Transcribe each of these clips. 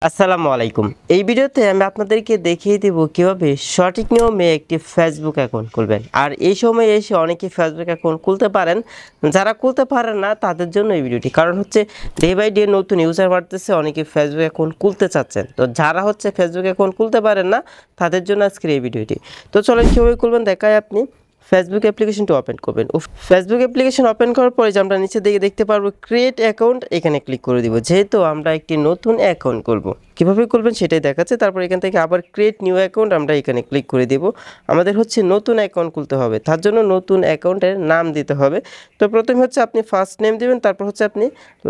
আসসালামু আলাইকুম। এই ভিডিওতে আমি আপনাদেরকে দেখিয়ে দেব কিভাবে সঠিক নিয়মে একটি ফেসবুক অ্যাকাউন্ট খুলবেন। আর এই সময়ে এসে অনেকেই ফেসবুক অ্যাকাউন্ট খুলতে পারেন, যারা খুলতে পারেন না তাদের জন্য এই ভিডিওটি। কারণ হচ্ছে ডে বাই ডে নতুন ইউজার বাড়তেছে, অনেকেই ফেসবুক অ্যাকাউন্ট খুলতে চাচ্ছেন। তো যারা হচ্ছে ফেসবুক অ্যাকাউন্ট খুলতে পারেন না তাদের জন্য আজকের এই ভিডিওটি। তো চলেন কীভাবে খুলবেন দেখায়। আপনি ফেসবুক অ্যাপ্লিকেশনটি ওপেন করবেন। ফেসবুক অ্যাপ্লিকেশন ওপেন করার পরে যে আমরা নিচে দিকে দেখতে পারবো ক্রিয়েট অ্যাকাউন্ট, এখানে ক্লিক করে দিব। যেহেতু আমরা একটি নতুন অ্যাকাউন্ট করব, কীভাবে করবেন সেটাই দেখাচ্ছে। তারপর এখান থেকে আবার ক্রিয়েট নিউ অ্যাকাউন্ট আমরা এখানে ক্লিক করে দেব। আমাদের হচ্ছে নতুন অ্যাকাউন্ট খুলতে হবে, তার জন্য নতুন অ্যাকাউন্টের নাম দিতে হবে। তো প্রথমে হচ্ছে আপনি ফার্স্ট নেম দিবেন, তারপর হচ্ছে আপনি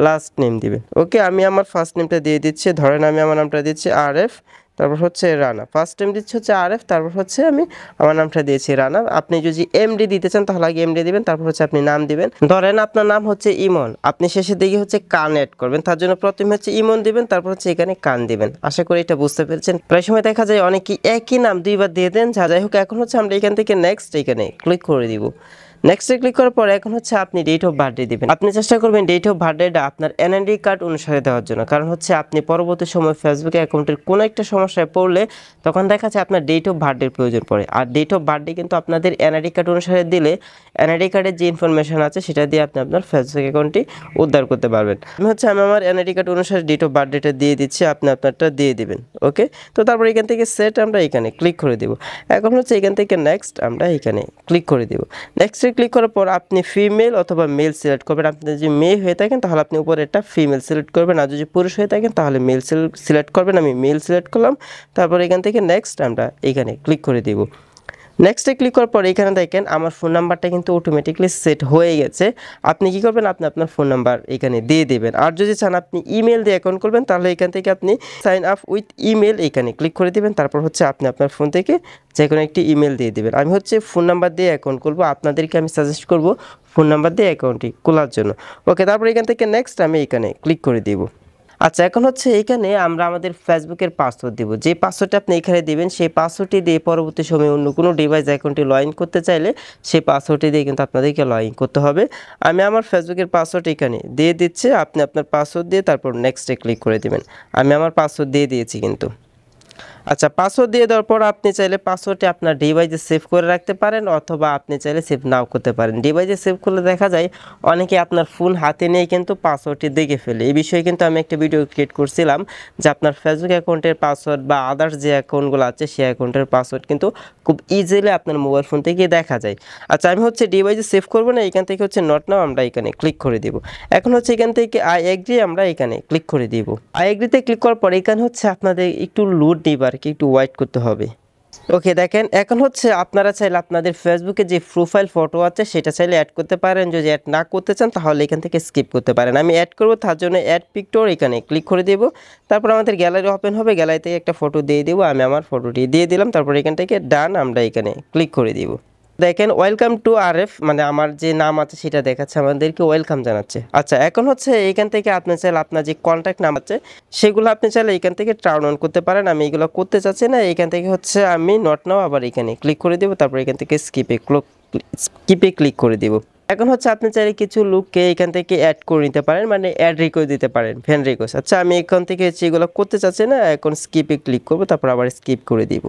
লাস্ট নেম দিবেন। ওকে, আমি আমার ফার্স্ট নেমটা দিয়ে দিচ্ছি। ধরেন আমি আমার নামটা দিচ্ছি RF, তারপর হচ্ছে রানা। ফার্স্ট টাইম দিচ্ছে হচ্ছে RF, তারপর হচ্ছে আমি আমার নামটা দিয়েছি রানা। আপনি যদি MD দিতে চান তাহলে আগে MD দিবেন, তারপর হচ্ছে আপনি নাম দিবেন। ধরেন আপনার নাম হচ্ছে ইমন, আপনি শেষের দিকে হচ্ছে কান অ্যাড করবেন, তার জন্য প্রথমে হচ্ছে ইমন দিবেন, তারপর হচ্ছে এখানে কান দিবেন। আশা করি এটা বুঝতে পেরেছেন। প্রায় সময় দেখা যায় অনেকেই একই নাম দুইবার দিয়ে দেন। যাই হোক, এখন হচ্ছে আমরা এখান থেকে নেক্সট এখানে ক্লিক করে দিব। নেক্সটে ক্লিক করার পর এখন হচ্ছে আপনি ডেট অফ বার্থডে দিবেন। আপনি চেষ্টা করবেন ডেট অফ বার্থডেটা আপনার NID কার্ড অনুসারে দেওয়ার জন্য। কারণ হচ্ছে আপনি পরবর্তী সময় ফেসবুক অ্যাকাউন্টের কোনো একটা সমস্যায় পড়লে তখন দেখা যায় আপনার ডেট অফ বার্থডের প্রয়োজন পড়ে। আর ডেট অফ বার্থডে কিন্তু আপনাদের NID কার্ড অনুসারে দিলে NID কার্ডের যে ইনফরমেশন আছে সেটা দিয়ে আপনি আপনার ফেসবুক অ্যাকাউন্টটি উদ্ধার করতে পারবেন। আমি আমার NID কার্ড অনুসারে ডেট অফ বার্থডেটা দিয়ে দিচ্ছি, আপনি আপনারটা দিয়ে দিবেন। ওকে, তো তারপর এখান থেকে সেট আমরা এখানে ক্লিক করে দেব। এখন হচ্ছে এখান থেকে নেক্সট আমরা এখানে ক্লিক করে দেব। নেক্সটে ক্লিক করার পর আপনি ফিমেল অথবা মেল সিলেক্ট করবেন। আপনি যদি মেয়ে হয়ে থাকেন তাহলে আপনি উপরে একটা ফিমেল সিলেক্ট করবেন, আর যদি পুরুষ হয়ে থাকেন তাহলে মেল সিলেক্ট করবেন। আমি মেল সিলেক্ট করলাম, তারপর এখান থেকে নেক্সট আমরা এখানে ক্লিক করে দিব। নেক্সটে ক্লিক করার পর এখানে দেখেন আমার ফোন নাম্বারটা কিন্তু অটোমেটিকলি সেট হয়ে গেছে। আপনি কি করবেন, আপনি আপনার ফোন নাম্বার এখানে দিয়ে দেবেন। আর যদি চান আপনি ইমেল দিয়ে অ্যাকাউন্ট করবেন তাহলে এখান থেকে আপনি সাইন আপ উইথ ইমেল এখানে ক্লিক করে দেবেন। তারপর হচ্ছে আপনি আপনার ফোন থেকে যে কোনো একটি ইমেল দিয়ে দেবেন। আমি হচ্ছে ফোন নাম্বার দিয়ে অ্যাকাউন্ট করব, আপনাদেরকে আমি সাজেস্ট করব ফোন নাম্বার দিয়ে অ্যাকাউন্টটি খোলার জন্য। ওকে, তারপর এখান থেকে নেক্সট আমি এখানে ক্লিক করে দিব। আচ্ছা, এখন হচ্ছে এইখানে আমরা আমাদের ফেসবুকের পাসওয়ার্ড দিব। যে পাসওয়ার্ডটা আপনি এখানে দিবেন সেই পাসওয়ার্ডটি দিয়ে পরবর্তী সময়ে অন্য কোনো ডিভাইস অ্যাকাউন্টে লগ ইন করতে চাইলে সেই পাসওয়ার্ডটি দিয়ে কিন্তু আপনাদেরকে লগ ইন করতে হবে। আমি আমার ফেসবুকের পাসওয়ার্ড এখানে দিয়ে দিচ্ছি, আপনি আপনার পাসওয়ার্ড দিয়ে তারপর নেক্সটে ক্লিক করে দিবেন। আমি আমার পাসওয়ার্ড দিয়ে দিয়েছি কিন্তু। আচ্ছা, পাসওয়ার্ড দিয়ে দেওয়ার পর আপনি চাইলে পাসওয়ার্ডটি আপনার ডিভাইসে সেভ করে রাখতে পারেন, অথবা আপনি চাইলে সেভ নাও করতে পারেন। ডিভাইসে সেভ করলে দেখা যায় অনেকে আপনার ফোন হাতে নিয়ে কিন্তু পাসওয়ার্ডটি দেখে ফেলে। এই বিষয়ে কিন্তু আমি একটা ভিডিও ক্রিয়েট করছিলাম যে আপনার ফেসবুক অ্যাকাউন্টের পাসওয়ার্ড বা আদার্স যে অ্যাকাউন্টগুলো আছে সেই অ্যাকাউন্টের পাসওয়ার্ড কিন্তু খুব ইজিলি আপনার মোবাইল ফোন থেকে দেখা যায়। আচ্ছা, আমি হচ্ছে ডিভাইসে সেভ করবো না, এখান থেকে হচ্ছে নট নাও আমরা এখানে ক্লিক করে দিব। এখন হচ্ছে এখান থেকে আই এগ্রি আমরা এখানে ক্লিক করে দিব। আই এগ্রিতে ক্লিক করার পর এখানে হচ্ছে আপনাদের একটু লোড নিবার একটু ওয়েট করতে হবে। ওকে, দেখেন এখন হচ্ছে আপনারা চাইলে আপনাদের ফেসবুকে যে প্রোফাইল ফটো আছে সেটা চাইলে অ্যাড করতে পারেন। যদি অ্যাড না করতে চান তাহলে এখান থেকে স্কিপ করতে পারেন। আমি অ্যাড করব, তার জন্য অ্যাড পিকচার এখানে ক্লিক করে দেব। তারপর আমাদের গ্যালারি ওপেন হবে, গ্যালারি থেকে একটা ফটো দিয়ে দেবো। আমি আমার ফটোটি দিয়ে দিলাম, তারপর এখান থেকে ডান আমরা এখানে ক্লিক করে দিব। দেখেন ওয়েলকাম টু RF, মানে আমার যে নাম আছে সেটা দেখাচ্ছে, আমাদেরকে ওয়েলকাম জানাচ্ছে। আচ্ছা, এখন হচ্ছে এইখান থেকে আপনি চাইলে আপনার যে কন্ট্যাক্ট নাম আছে সেগুলো আপনি চাইলে এখান থেকে টার্ন অন করতে পারেন। আমি এগুলো করতে চাচ্ছি না, এখান থেকে হচ্ছে আমি নট নাও আবার এখানে ক্লিক করে দেবো। তারপর এখান থেকে স্কিপে ক্লিক করে দেবো। এখন হচ্ছে আপনি চাইলে কিছু লোককে এখান থেকে অ্যাড করে নিতে পারেন, মানে অ্যাড রিকোয়েস্ট দিতে পারেন, ফ্রেন্ড রিকোয়েস্ট। আচ্ছা, আমি এখান থেকে এগুলো করতে চাচ্ছি না, এখন স্কিপে ক্লিক করবো, তারপর আবার স্কিপ করে দিব।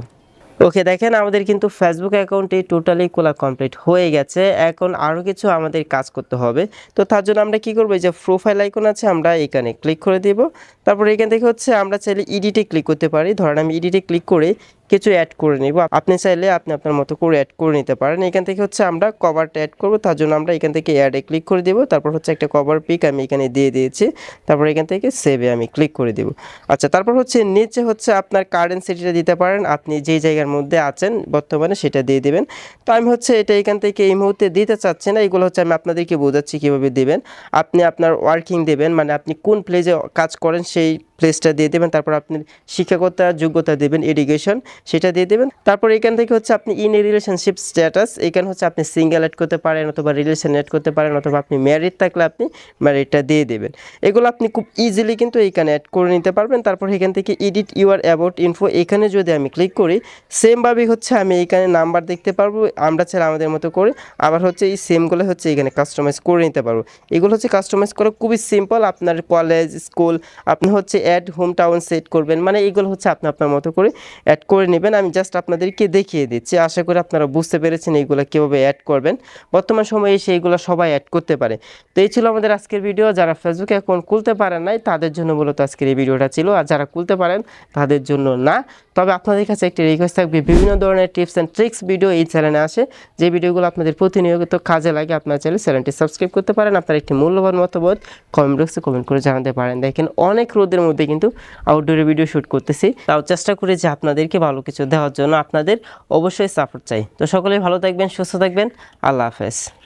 ওকে, দেখেন আমাদের কিন্তু ফেসবুক অ্যাকাউন্টটি টোটালি খোলা কমপ্লিট হয়ে গেছে। এখন আরও কিছু আমাদের কাজ করতে হবে। তো তার জন্য আমরা কি করবো, যে প্রোফাইল আইকন আছে আমরা এখানে ক্লিক করে দিব। তারপর এখান থেকে হচ্ছে আমরা চাইলে এডিটে ক্লিক করতে পারি। ধরেন আমি এডিটে ক্লিক করে কিছু অ্যাড করে নিব, আপনি চাইলে আপনি আপনার মতো করে অ্যাড করে নিতে পারেন। এখান থেকে হচ্ছে আমরা কভারটা অ্যাড করব, তার জন্য আমরা এখান থেকে অ্যাডে ক্লিক করে দেব। তারপর হচ্ছে একটা কভার পিক আমি এখানে দিয়ে দিয়েছি, তারপর এখান থেকে সেভে আমি ক্লিক করে দেব। আচ্ছা, তারপর হচ্ছে নিচে হচ্ছে আপনার কারেন্সিটা দিতে পারেন, আপনি যেই জায়গার মধ্যে আছেন বর্তমানে সেটা দিয়ে দেবেন। তো আমি হচ্ছে এটা এখান থেকে এই মুহূর্তে দিতে চাচ্ছি না, এগুলো হচ্ছে আমি আপনাদেরকে বোঝাচ্ছি কীভাবে দেবেন। আপনি আপনার ওয়ার্কিং দেবেন, মানে আপনি কোন প্লেসে কাজ করেন সেই প্লেসটা দিয়ে দেবেন। তারপর আপনি শিক্ষাগত যোগ্যতা দেবেন, এডুকেশন সেটা দিয়ে দেবেন। তারপর এখান থেকে হচ্ছে আপনি ইন এ রিলেশনশিপ স্ট্যাটাস, এখানে হচ্ছে আপনি সিঙ্গেল অ্যাড করতে পারেন, অথবা রিলেশন অ্যাড করতে পারেন, অথবা আপনি ম্যারিড থাকলে আপনি ম্যারিডটা দিয়ে দেবেন। এগুলো আপনি খুব ইজিলি কিন্তু এইখানে অ্যাড করে নিতে পারবেন। তারপর এখান থেকে এডিট ইউর অ্যাবাউট ইনফো, এখানে যদি আমি ক্লিক করি সেমভাবেই হচ্ছে আমি এইখানে নাম্বার দেখতে পারবো। আমরা চাইলে আমাদের মতো করে আবার হচ্ছে এই সেমগুলো হচ্ছে এখানে কাস্টমাইজ করে নিতে পারবো। এগুলো হচ্ছে কাস্টমাইজ করা খুবই সিম্পল। আপনার কলেজ, স্কুল, আপনি হচ্ছে অ্যাড হোম টাউন সেট করবেন, মানে এগুলো হচ্ছে আপনি আপনার মতো করে অ্যাড করে নেবেন। আমি জাস্ট আপনাদেরকে দেখিয়ে দিচ্ছি, আশা করি আপনারা বুঝতে পেরেছেন এইগুলো কীভাবে অ্যাড করবেন। বর্তমান সময়ে এসে এইগুলো সবাই অ্যাড করতে পারে। তো এই ছিল আমাদের আজকের ভিডিও। যারা ফেসবুক অ্যাকাউন্ট খুলতে পারেন নাই তাদের জন্য মূলত আজকের এই ভিডিওটা ছিল, আর যারা খুলতে পারেন তাদের জন্য না। তবে আপনাদের কাছে একটি রিকোয়েস্ট থাকবে, বিভিন্ন ধরনের টিপস অ্যান্ড ট্রিক্স ভিডিও এই চ্যানেলে আসে, যে ভিডিওগুলো আপনাদের প্রতিনিয়ত কাজে লাগে। আপনার চাইলে চ্যানেলটি সাবস্ক্রাইব করতে পারেন। আপনার একটি মূল্যবান মতামত কমেন্ট বক্সে কমেন্ট করে জানাতে পারেন। দেখেন অনেক রোদের মধ্যে কিন্তু আউটডোরে ভিডিও শ্যুট করতেছি, তাও চেষ্টা করি যে আপনাদেরকে ভালো কিছু দেওয়ার জন্য। আপনাদের অবশ্যই সাপোর্ট চাই। তো সকলেই ভালো থাকবেন, সুস্থ থাকবেন। আল্লাহ হাফেজ।